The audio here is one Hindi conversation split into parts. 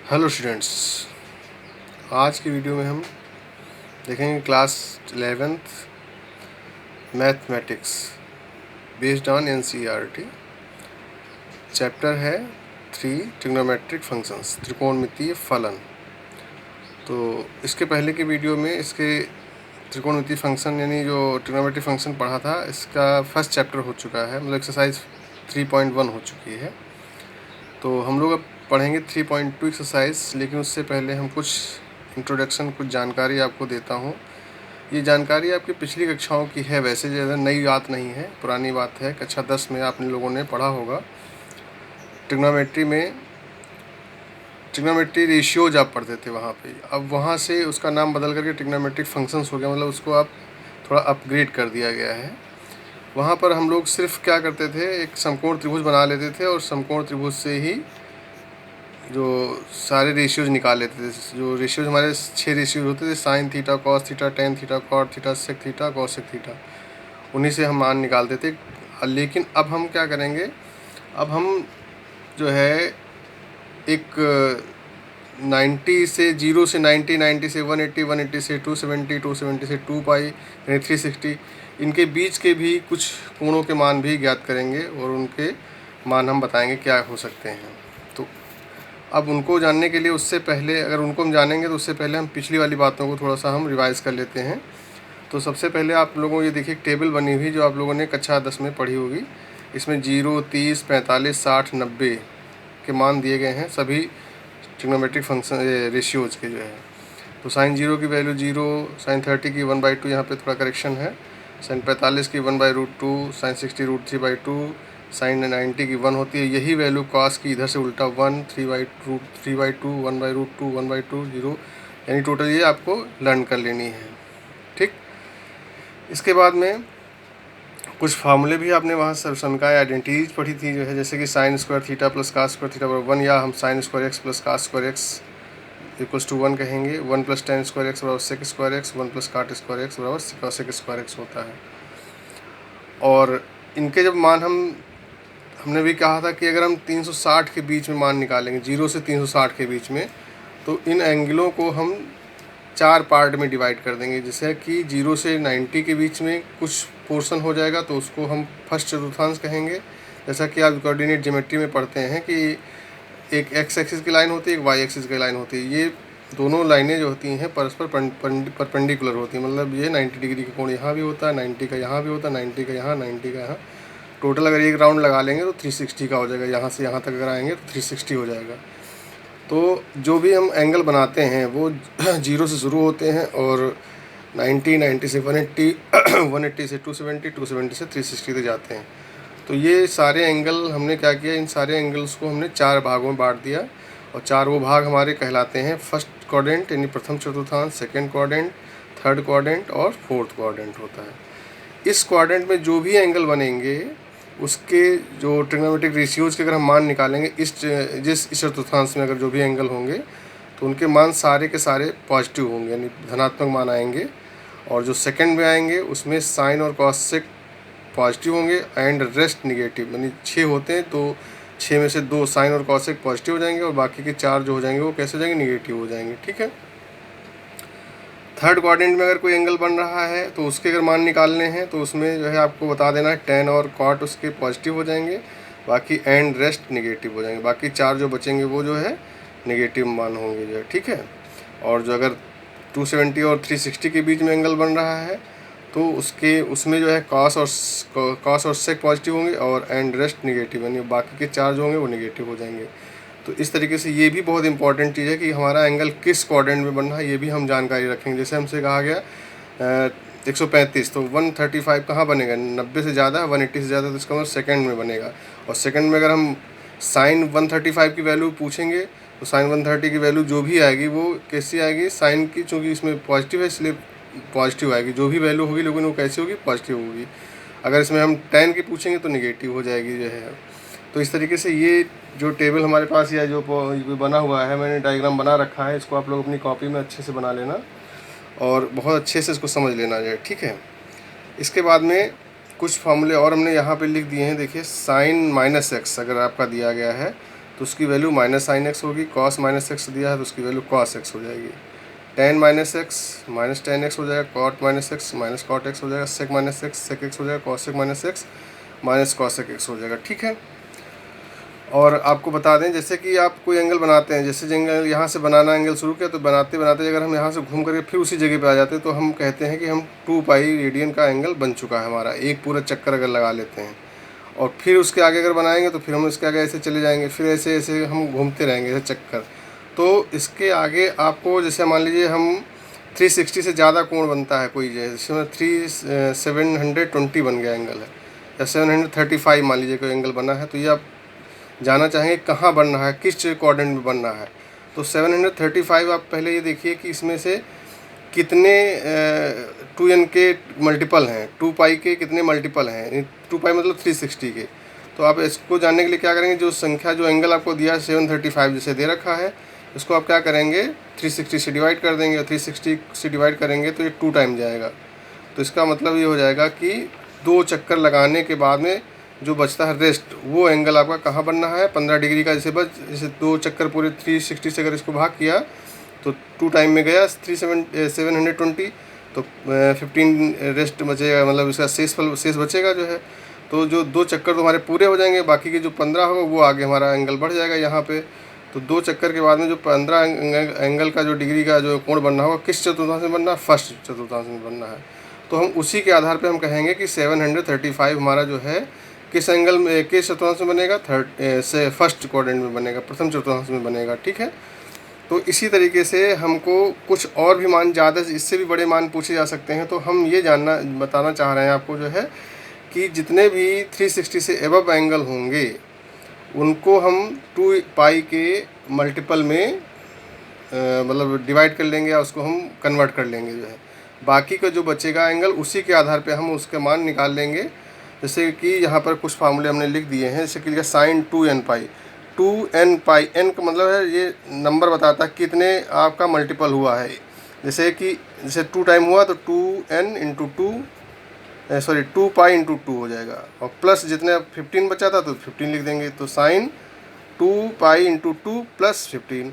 हेलो स्टूडेंट्स, आज की वीडियो में हम देखेंगे class 11th mathematics based on NCERT. Chapter है 3 ट्रिग्नोमेट्रिक फंक्शंस, त्रिकोणमितीय फलन। तो इसके पहले की वीडियो में इसके त्रिकोणमितीय फंक्शन यानी जो ट्रिग्नोमेट्रिक फंक्शन पढ़ा था, इसका फर्स्ट चैप्टर हो चुका है, मतलब एक्सरसाइज 3.1 हो चुकी है। तो हम लोग अब पढ़ेंगे 3.2 एक्सरसाइज, लेकिन उससे पहले हम कुछ इंट्रोडक्शन, कुछ जानकारी आपको देता हूँ। ये जानकारी आपकी पिछली कक्षाओं की है, वैसे ज़्यादा नई बात नहीं है, पुरानी बात है। कक्षा 10 में आप लोगों ने पढ़ा होगा। ट्रिग्नोमेट्री में ट्रिग्नोमेट्री रेशियोज आप पढ़ते थे वहाँ पे। अब वहाँ से उसका नाम बदल करके ट्रिग्नोमेट्रिक फंक्शंस हो गया, मतलब उसको आप थोड़ा अपग्रेड कर दिया गया है। वहाँ पर हम लोग सिर्फ क्या करते थे, एक समकोण त्रिभुज बना लेते थे और समकोण त्रिभुज से ही जो सारे रेशियोज निकाल लेते थे। जो रेशियोज हमारे 6 रेशियोज होते थे, sine theta, cos theta, tan theta, cot theta, sec theta, cosec theta, उन्हीं से हम मान निकालते थे। लेकिन अब हम क्या करेंगे, अब हम जो है एक 90 से 0 से 90, 90 से 180, 180 से 270, 270 से 2 पाई यानी 360, इनके बीच के भी कुछ कोणों के मान भी ज्ञात करेंगे और उनके मान हम बताएंगे क्या हो सकते हैं। तो अब उनको जानने के लिए, उससे पहले अगर उनको हम जानेंगे तो उससे पहले हम पिछली वाली बातों को थोड़ा सा हम रिवाइज़ कर लेते हैं। तो सबसे पहले आप लोगों को ये देखिए, एक टेबल बनी हुई जो आप लोगों ने कक्षा 10 में पढ़ी होगी। इसमें 0, 30, 45, 60, 90 के मान दिए गए हैं, सभी ट्रिग्नोमेट्रिक फंक्शन रेशियोज़ के जो है। तो साइन 0 की वैल्यू 0, साइन 30 की 1/2, यहाँ पे थोड़ा करेक्शन है, साइन 45 की 1/√2, साइन 60 √3/2, साइन 90 की 1 होती है। यही वैल्यू कॉस की इधर से उल्टा 1, 3/2, 1/√2, 1/2, 0, यानी टोटल ये आपको लर्न कर लेनी है। ठीक। इसके बाद में कुछ फार्मूले भी आपने वहाँ समीकरण आइडेंटिटीज पढ़ी थी जो है, जैसे कि sine square theta plus cos square theta बराबर 1, या हम sine square x plus cos square x equals to 1 कहेंगे। 1 + tan स्क्वायर एक्स बराबर सेक स्क्वायर एक्स, 1 + काट स्क्वायर एक्स बराबर कॉसेक स्क्वायर एक्स होता है। और इनके जब मान हमने भी कहा था कि अगर हम 360 के बीच में मान निकालेंगे, 0 से 360 के बीच में, तो इन एंगलों को हम 4 पार्ट में डिवाइड कर देंगे। जैसे कि 0 से 90 के बीच में कुछ पोर्शन हो जाएगा तो उसको हम फर्स्ट चतुर्थांश कहेंगे। जैसा कि आप कोऑर्डिनेट ज्योमेट्री में पढ़ते हैं कि एक एक्स एक्सिस की लाइन होती है, एक वाई एक्सिस की लाइन होती है। ये दोनों लाइनें जो होती हैं परस्पर परपेंडिकुलर होती हैं, मतलब ये 90 डिग्री का कोण यहाँ भी होता है, 90 का यहाँ भी होता है, 90 का यहाँ, 90 का यहाँ। टोटल अगर एक राउंड लगा लेंगे तो 360 का हो जाएगा। यहाँ से यहाँ तक अगर आएंगे तो 360 हो जाएगा। तो जो भी हम एंगल बनाते हैं वो 0 से शुरू होते हैं और 90, 90 से 180, 180 से 270, 270 से 360 तक जाते हैं। तो ये सारे एंगल हमने क्या किया, इन सारे एंगल्स को हमने 4 भागों में बांट दिया और 4 वो भाग हमारे कहलाते हैं फर्स्ट क्वाड्रेंट यानी प्रथम चतुर्थांश, सेकेंड क्वाड्रेंट, थर्ड क्वाड्रेंट और फोर्थ क्वाड्रेंट होता है। इस क्वाड्रेंट में जो भी एंगल बनेंगे उसके जो ट्रिग्नोमेट्रिक रेशियोज़ के अगर हम मान निकालेंगे, इस चतुर्थांश में अगर जो भी एंगल होंगे तो उनके मान सारे के सारे पॉजिटिव होंगे, यानी धनात्मक मान आएंगे। और जो सेकंड में आएंगे उसमें साइन और कॉसेक पॉजिटिव होंगे एंड रेस्ट निगेटिव, यानी 6 होते हैं तो 6 में से 2 साइन और कॉसेक पॉजिटिव हो जाएंगे और बाकी के 4 जो हो जाएंगे वो कैसे हो जाएंगे, निगेटिव हो जाएंगे। ठीक है। थर्ड क्वाड्रेंट में अगर कोई एंगल बन रहा है तो उसके अगर मान निकालने हैं तो उसमें जो है आपको बता देना है टेन और कॉट उसके पॉजिटिव हो जाएंगे, बाकी एंड रेस्ट निगेटिव हो जाएंगे। बाकी 4 जो बचेंगे वो जो है निगेटिव मान होंगे जो है। ठीक है। और जो अगर 270 और 360 के बीच में एंगल बन रहा है तो उसमें जो है कॉस और सेक पॉजिटिव होंगे और एंड रेस्ट निगेटिव, यानी बाकी के 4 जो होंगे वो निगेटिव हो जाएंगे। तो इस तरीके से ये भी बहुत इंपॉर्टेंट चीज़ है कि हमारा एंगल किस क्वाड्रेंट में बन रहा है, ये भी हम जानकारी रखेंगे। जैसे हमसे कहा गया 135, तो 135 कहाँ बनेगा, 90 से ज़्यादा, 180 से ज़्यादा, तो इसका मतलब सेकंड में बनेगा। और सेकंड में अगर हम साइन 135 की वैल्यू पूछेंगे तो साइन 130 की वैल्यू जो भी आएगी वो कैसी आएगी, साइन की, चूँकि इसमें पॉजिटिव है इसलिए पॉजिटिव आएगी। जो भी वैल्यू होगी लेकिन वो कैसी होगी, पॉजिटिव होगी। अगर इसमें हम 10 की पूछेंगे तो निगेटिव हो जाएगी जो है। तो इस तरीके से ये जो टेबल हमारे पास या जो बना हुआ है, मैंने डायग्राम बना रखा है, इसको आप लोग अपनी कॉपी में अच्छे से बना लेना और बहुत अच्छे से इसको समझ लेना जाए। ठीक है। इसके बाद में कुछ फार्मूले और हमने यहाँ पे लिख दिए हैं। देखिए साइन -x अगर आपका दिया गया है तो उसकी वैल्यू माइनस साइन एक्स होगी। कॉस माइनस एक्स दिया है तो उसकी वैल्यू कॉस एक्स हो जाएगी। Tan minus x minus tan x हो जाएगा। Cot minus x minus cot x हो जाएगा। Sec minus x sec x हो जाएगा। Cosec minus x minus cosec x हो जाएगा। ठीक है। और आपको बता दें, जैसे कि आप कोई एंगल बनाते हैं, जैसे एंगल यहाँ से बनाना एंगल शुरू किया तो बनाते बनाते अगर हम यहाँ से घूम करके फिर उसी जगह पे आ जाते हैं तो हम कहते हैं कि हम 2 पाई रेडियन का एंगल बन चुका है हमारा। एक पूरा चक्कर अगर लगा लेते हैं और फिर उसके आगे अगर बनाएंगे तो फिर हम उसके आगे ऐसे चले जाएंगे, फिर ऐसे ऐसे हम घूमते रहेंगे ऐसे चक्कर। तो इसके आगे आपको जैसे मान लीजिए हम 360 से ज़्यादा कोण बनता है कोई, जैसे 720 बन गया एंगल है, या 735 मान लीजिए कोई एंगल बना है, तो ये आप जाना चाहेंगे कहाँ बन रहा है, किस कोऑर्डिनेट में बन रहा है। तो 735 आप पहले ये देखिए कि इसमें से कितने 2n के मल्टीपल हैं, 2 पाई के कितने मल्टीपल हैं। 2 पाई मतलब 360 के। तो आप इसको जानने के लिए क्या करेंगे, जो संख्या जो एंगल आपको दिया है 735 जैसे दे रखा है, इसको आप क्या करेंगे 360 से डिवाइड कर देंगे, और 360 से डिवाइड करेंगे तो ये 2 टाइम जाएगा। तो इसका मतलब ये हो जाएगा कि 2 चक्कर लगाने के बाद में जो बचता है रेस्ट, वो एंगल आपका कहाँ बनना है 15 डिग्री का। जैसे 2 चक्कर पूरे 360 से अगर इसको भाग किया तो 2 टाइम में गया 720, तो 15 रेस्ट बचेगा, मतलब इसका शेष बचेगा जो है। तो जो 2 चक्कर तो हमारे पूरे हो जाएंगे, बाकी के जो 15 होगा वो आगे हमारा एंगल बढ़ जाएगा यहाँ पे। तो 2 चक्कर के बाद में जो 15 एंगल का जो डिग्री का जो कोण बनना होगा किस चतुर्थांश में बनना है, फर्स्ट चतुर्थांश में बनना है। तो हम उसी के आधार पे हम कहेंगे कि 735 हमारा जो है किस एंगल में, किस चतुर्थांश में बनेगा, फर्स्ट क्वाड्रेंट में बनेगा, प्रथम चतुर्थांश में बनेगा। ठीक है। तो इसी तरीके से हमको कुछ और भी मान, ज़्यादा इससे भी बड़े मान पूछे जा सकते हैं। तो हम ये बताना चाह रहे हैं आपको जो है कि जितने भी 360 से एबव एंगल होंगे उनको हम 2 पाई के मल्टीपल में मतलब डिवाइड कर लेंगे या उसको हम कन्वर्ट कर लेंगे जो है। बाकी का जो बचेगा एंगल उसी के आधार पे हम उसके मान निकाल लेंगे। जैसे कि यहाँ पर कुछ फार्मूले हमने लिख दिए हैं, जैसे कि साइन 2n पाई। 2n पाई, n का मतलब है ये नंबर बताता है कितने आपका मल्टीपल हुआ है। जैसे कि जैसे 2 टाइम हुआ तो 2n इंटू 2 पाई इंटू 2 हो जाएगा, और प्लस जितने 15 बचा था तो 15 लिख देंगे। तो साइन 2 पाई इंटू 2 प्लस 15।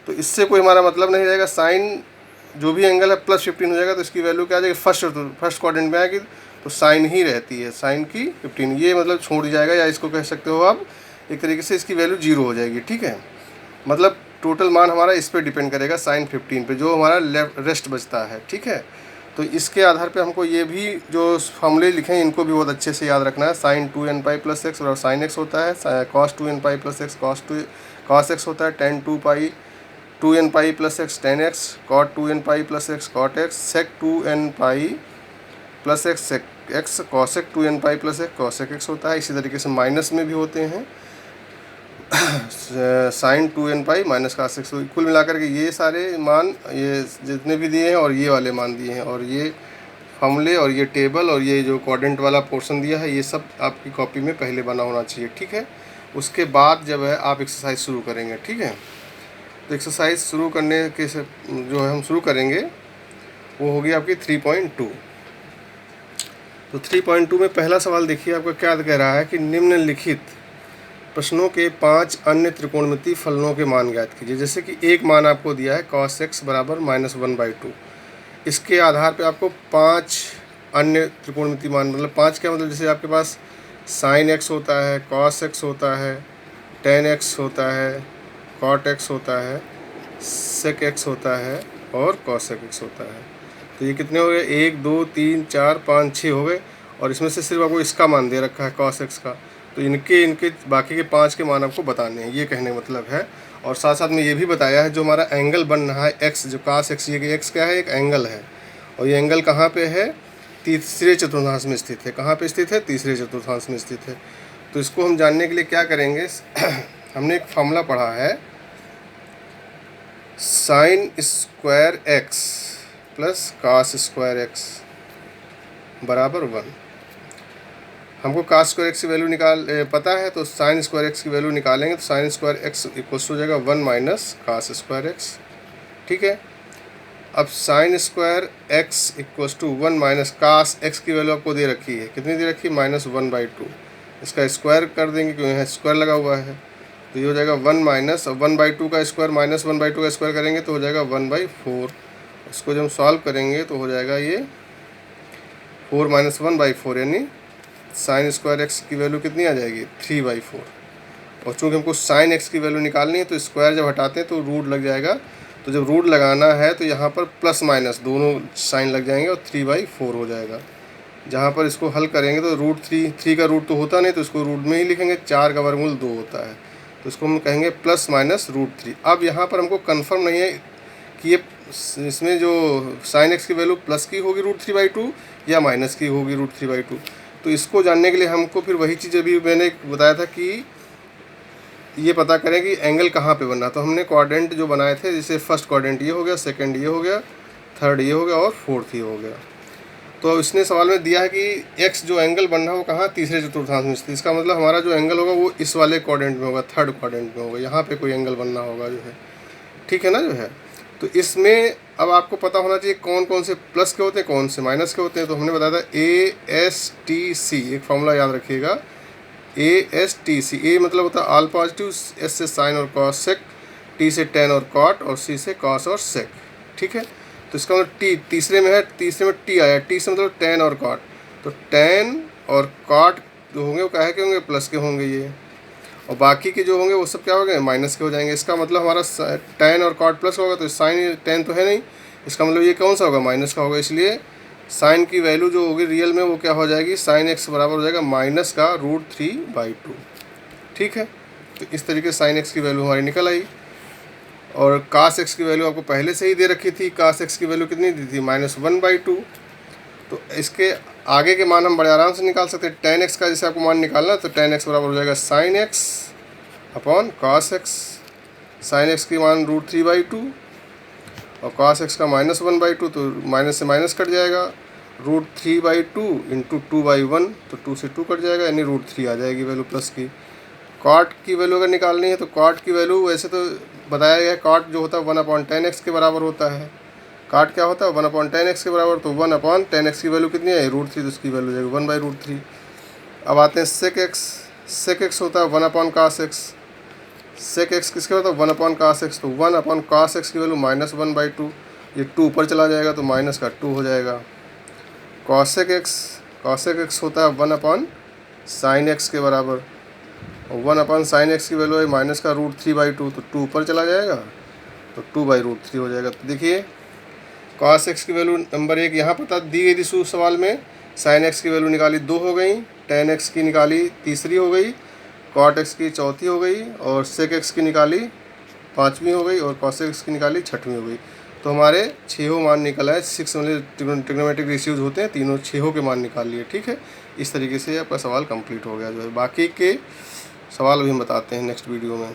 तो इससे कोई हमारा मतलब नहीं रहेगा, साइन जो भी एंगल है प्लस 15 हो जाएगा तो इसकी वैल्यू क्या आ जाएगी, फर्स्ट क्वाड्रेंट में आएगी, तो साइन ही रहती है, साइन की 15। ये मतलब छोड़ जाएगा, या इसको कह सकते हो आप एक तरीके से इसकी वैल्यू 0 हो जाएगी। ठीक है। मतलब टोटल मान हमारा इस पर डिपेंड करेगा साइन 15 पे, जो हमारा रेस्ट बचता है। ठीक है। तो इसके आधार पे हमको ये भी जो फॉर्मूले लिखे हैं इनको भी बहुत अच्छे से याद रखना है। Sine 2n pi plus x और साइन एक्स होता है, cos 2n pi plus x cos x होता है, tan 2 pi 2n pi plus x tan x, cot 2n pi plus x cot x, sec 2n pi plus x sec x, cosec 2n pi plus x cosec x होता है। इसी तरीके से माइनस में भी होते हैं sine 2n pi minus cos x. कुल मिलाकर के ये सारे मान, ये जितने भी दिए हैं और ये वाले मान दिए हैं, और ये फॉर्मूले और ये टेबल और ये जो क्वाड्रेंट वाला पोर्शन दिया है, ये सब आपकी कॉपी में पहले बना होना चाहिए। ठीक है। उसके बाद जब है आप एक्सरसाइज शुरू करेंगे। ठीक है। तो एक्सरसाइज शुरू करने के जो है हम शुरू करेंगे वो होगी आपकी 3.2। तो 3.2 में पहला सवाल देखिए आपका क्या कह रहा है कि निम्नलिखित प्रश्नों के 5 अन्य त्रिकोणमितीय फलनों के मान ज्ञात कीजिए। जैसे कि एक मान आपको दिया है cos x बराबर -1/2। इसके आधार पे आपको 5 अन्य त्रिकोणमितीय मान, मतलब 5 क्या मतलब, जैसे आपके पास sin x होता है, cos x होता है, tan x होता है, cot x होता है, sec x होता है और cosec x होता है। तो ये कितने हो गए, 1 2 3 4 5 6 हो गए, और इसमें से सिर्फ आपको इसका मान दे रखा है cos x का। तो इनके बाकी के 5 के मान आपको बताने हैं, ये कहने का मतलब है। और साथ साथ में ये भी बताया है जो हमारा एंगल बन रहा है x, जो cos x, ये x क्या है, एक एंगल है, और ये एंगल कहाँ पे है, तीसरे चतुर्थांश में स्थित है। कहाँ पे स्थित है, तीसरे चतुर्थांश में स्थित है। तो इसको हम जानने के लिए क्या करेंगे हमने एक फार्मूला पढ़ा है, sign square x plus cos square x बराबर 1। हमको cos स्क्वायर एक्स की वैल्यू पता है, तो साइन स्क्वायर एक्स की वैल्यू निकालेंगे तो साइन स्क्वायर एक्स इक्वल हो जाएगा 1 माइनस cos स्क्वायर एक्स। ठीक है। अब sine square x equal to 1 minus cos x की वैल्यू आपको दे रखी है, कितनी दे रखी है, -1/2। इसका स्क्वायर कर देंगे क्योंकि यहाँ स्क्वायर लगा हुआ है, तो ये हो जाएगा 1 माइनस 1/2 का स्क्वायर माइनस 1/2 का स्क्वायर करेंगे तो हो जाएगा 1/4। इसको जब हम सॉल्व करेंगे तो हो जाएगा ये 4 माइनस 1/4 यानी साइन स्क्वायर एक्स की वैल्यू कितनी आ जाएगी 3/4। और चूँकि हमको साइन एक्स की वैल्यू निकालनी है तो स्क्वायर जब हटाते हैं तो रूट लग जाएगा। तो जब रूट लगाना है तो यहाँ पर प्लस माइनस दोनों साइन लग जाएंगे और 3/4 हो जाएगा। जहाँ पर इसको हल करेंगे तो थ्री का रूट तो होता नहीं तो इसको रूट में ही लिखेंगे। 4 का वर्गमूल 2 होता है तो इसको हम कहेंगे प्लस माइनस √3। अब यहाँ पर हमको कंफर्म नहीं है कि ये इसमें जो साइन एक्स की वैल्यू प्लस की होगी √3/2 या माइनस की होगी √3/2। तो इसको जानने के लिए हमको फिर वही चीज़ अभी मैंने बताया था कि ये पता करें कि एंगल कहाँ पे बनना। तो हमने क्वाड्रेंट जो बनाए थे, जैसे फर्स्ट क्वाड्रेंट ये हो गया, सेकंड ये हो गया, थर्ड ये हो गया और फोर्थ ये हो गया। तो इसने सवाल में दिया है कि एक्स जो एंगल बनना है वो कहाँ, तीसरे चतुर्थांश में स्थित। इसका मतलब हमारा जो एंगल होगा वो इस वाले क्वाड्रेंट में होगा, थर्ड क्वाड्रेंट में होगा। यहाँ पे कोई एंगल बनना होगा जो है, ठीक है ना जो है। तो इसमें अब आपको पता होना चाहिए कौन कौन से प्लस के होते हैं, कौन से माइनस के होते हैं। तो हमने बताया था ASTC, एक फॉर्मूला याद रखिएगा, ASTC। ए मतलब होता है ऑल पॉजिटिव, एस से साइन और कॉस सेक, टी से टेन और कॉट और सी से कॉस और सेक, ठीक है। तो इसका मतलब टी तीसरे में है, तीसरे में टी आया, टी से मतलब टेन और कॉट। तो टेन और कॉट जो होंगे वो क्या के होंगे, प्लस के होंगे ये, और बाकी के जो होंगे वो सब क्या हो गए, माइनस के हो जाएंगे। इसका मतलब हमारा टेन और कॉट प्लस होगा तो साइन टेन तो है नहीं, इसका मतलब ये कौन सा होगा, माइनस का होगा। इसलिए साइन की वैल्यू जो होगी रियल में वो क्या हो जाएगी, साइन एक्स बराबर हो जाएगा माइनस का √3/2, ठीक है। तो इस तरीके से साइन एक्स की वैल्यू हमारी निकल आई। और कास एक्स की वैल्यू आपको पहले से ही दे रखी थी। कास एक्स की वैल्यू कितनी दी थी, -1/2। तो इसके आगे के मान हम बड़े आराम से निकाल सकते हैं। टेन एक्स का जैसे आपको मान निकालना तो टेन एक्स बराबर हो जाएगा sine x upon cos x. Sine x की मान √3/2 और कॉस एक्स का -1/2, तो माइनस से माइनस कट जाएगा। √3/2 इंटू 2/1, तो 2 से 2 कट जाएगा यानी √3 आ जाएगी वैल्यू प्लस की। कॉट की वैल्यू अगर निकालनी है तो कॉट की वैल्यू वैसे तो बताया गया है, कॉट जो होता है 1/10x के बराबर होता है। कॉट क्या होता है 1/10x के बराबर, तो 1/10x की वैल्यू कितनी है √3, तो उसकी वैल्यू जाएगी 1/√3। अब आते हैं सेक एक्स। सेक एक्स होता है 1/cos x। सेक एक्स किसके होता है 1/cos x, तो 1/cos x की वैल्यू -1/2, ये 2 ऊपर चला जाएगा तो माइनस का 2 हो जाएगा। कॉसेक एक्स होता है 1/sin x के बराबर, और 1/sin x की वैल्यू है माइनस का √3/2, तो 2 ऊपर चला जाएगा तो 2/√3 हो जाएगा। तो देखिए cos x की वैल्यू नंबर 1 यहाँ पता दी गई थी सवाल में, sin x की वैल्यू निकाली 2 हो गई, tan x की निकाली तीसरी हो गई, cot x की चौथी हो गई, और sec x की निकाली 5वीं हो गई, और cos x की निकाली 6वीं हो गई। तो हमारे 6 मान निकला है। 6 मतलब ट्रिग्नोमेट्रिक रेशियोज होते हैं, तीनों 6 के मान निकाल लिए, ठीक है। इस तरीके से आपका सवाल कंप्लीट हो गया जो है। बाकी के सवाल भी हम बताते हैं नेक्स्ट वीडियो में।